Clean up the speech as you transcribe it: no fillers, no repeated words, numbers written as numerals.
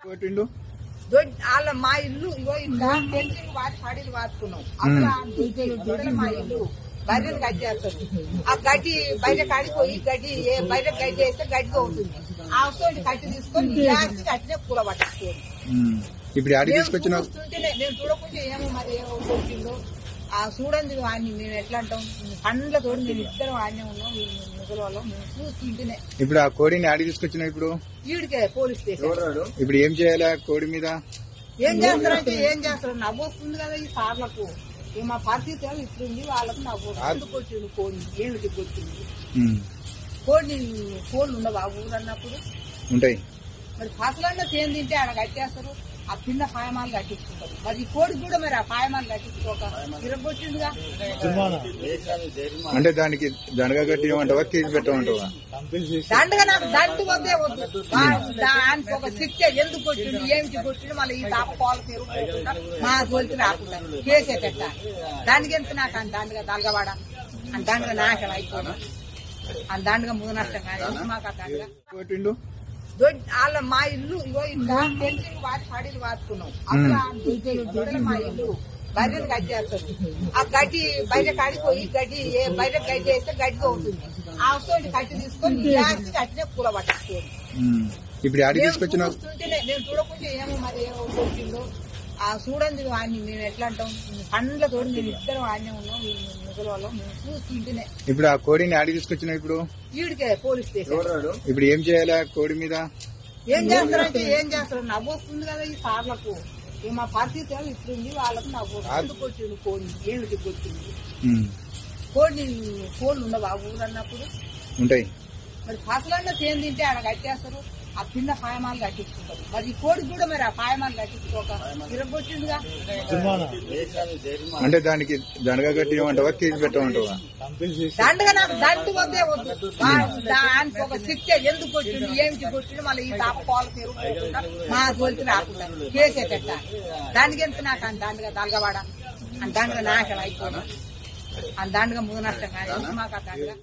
కొట్టిండు వాళ్ళ మా ఇల్లు ఇగో ఇంకా పెన్సింగ్ వాటి పడీలు వాడుకున్నాం అసలు మా ఇల్లు బర్రెలు గడ్డి చేస్తారు. ఆ గడ్డి బయట కాడిపోయి గడ్డి బయట గడ్డి వేస్తే గడ్డిగా ఉంటుంది. ఆ వస్తువుని కట్టి తీసుకొని గ్యాస్ కట్టినే కూల పట్టుకోండి. ఇప్పుడు ఆడికి తీసుకొచ్చిన నేను చూడకుండా ఏమో మరి ఏమో కొట్టిందో ఆ చూడండి వాడిని మేము ఎట్లా అంటాం పండ్లతోటి మేము ఇద్దరం ఆడనే ఉన్నాం ముసలి మేము చూస్తుంటేనే. ఇప్పుడు ఆ కోడిని ఆడికి తీసుకొచ్చిన ఇప్పుడు వీడికే పోలీస్ స్టేషన్. ఇప్పుడు ఏం చేయాలి ఆ కోడి మీద? ఏం చేస్తారంటే ఏం చేస్తారు నవ్వు వస్తుంది కదా ఈ సార్లకు. మా పరిస్థితి ఇప్పుడు ఉంది వాళ్ళకు నవ్వు ఎందుకు వచ్చింది కోడి ఏమిటి వచ్చింది కోడి కోళ్ళు ఉండవు ఆ ఊరు అన్నప్పుడు ఉంటాయి. మరి ఫసలన్నా తేం తింటే ఆడ కట్టేస్తారు. ఆ చిన్న పాయమాలు కట్టించుకుంటారు. మరి ఈ కోడికి కూడా మరి ఆ పాయమాలు కట్టించుకోక ఇరగొచ్చిందిగా. అంటే దానికి దండగా కట్టిమంటావా కేజీ పెట్టమంటావా? దండగా నాకు దండు వద్దే వద్దు. దానికి ఒక శిక్ష ఎందుకు వచ్చింది ఏమిటి వచ్చింది మళ్ళీ ఈ పాలు తిరుగుతుంటా మా తోలికి రాకుండా కేసే పెట్టాలి. దానికి ఎంత నాకు అని దండగా దలగవాడ అని దండగా నాశనం అయిపోయినా అని దండగా ముందు నష్టం కానీ మాకు ఆ దండగా కొట్టిండు వాళ్ళ మా ఇల్లు ఇగో ఇంకా పెన్సింగ్ వాటి పడీలు వాడుకున్నాం. అసలు మా ఇల్లు బర్రెలు గడ్డి చేస్తారు. ఆ గడ్డి బయట కాడిపోయి గడ్డి బయట గడ్డి వేస్తే గడ్డిగా ఉంటుంది. ఆ వస్తువుని కట్టి తీసుకొని గ్యాస్ కట్టినే కూల పట్టుకోండి. ఇప్పుడు ఆడికి తీసుకొచ్చిన చూస్తుంటేనే నేను చూడకుండా ఏమో మరి ఏమో కొట్టిందో ఆ చూడండి వాడిని మేము ఎట్లా అంటాం పండ్లతోటి మేము ఇద్దరం ఆడనే ఉన్నాం ముసలి మేము చూస్తుంటేనే. ఇప్పుడు ఆ కోడిని ఆడికి తీసుకొచ్చిన ఇప్పుడు వీడికే పోలీస్ స్టేషన్. ఇప్పుడు ఏం చేయాలి ఆ కోడి మీద? ఏం చేస్తారంటే ఏం చేస్తారు నవ్వు వస్తుంది కదా ఈ సార్లకు. మా పరిస్థితి ఇప్పుడు ఉంది వాళ్ళకు నవ్వు ఎందుకు వచ్చింది కోడి ఏమిటి వచ్చింది కోళ్ళు ఉండవు ఆ ఊరు అన్నప్పుడు ఉంటాయి. మరి ఫసలన్నా తేం తింటే ఆడ కట్టేస్తారు. ఆ చిన్న పాయమాలు కట్టించుకుంటారు. మరి ఈ కోడికి కూడా మరి ఆ పాయమాలు కట్టించుకోక ఇరగొచ్చిందిగా. అంటే దానికి దండగా కట్టిమంటావా కేజీ పెట్టమంటావా? దండగా నాకు దండు వద్దే వద్దు. దానికి ఒక శిక్ష ఎందుకు వచ్చింది ఏమిటి వచ్చింది మళ్ళీ ఈ పాలు తిరుగుతుంటా మా తోలికి రాకుండా కేసే పెట్టాలి. దానికి ఎంత నాకు అని దండగా దలగవాడ అని దండగా నాశనం అయిపోయినా అని దండగా ముందు నష్టం కానీ మాకు ఆ దండగా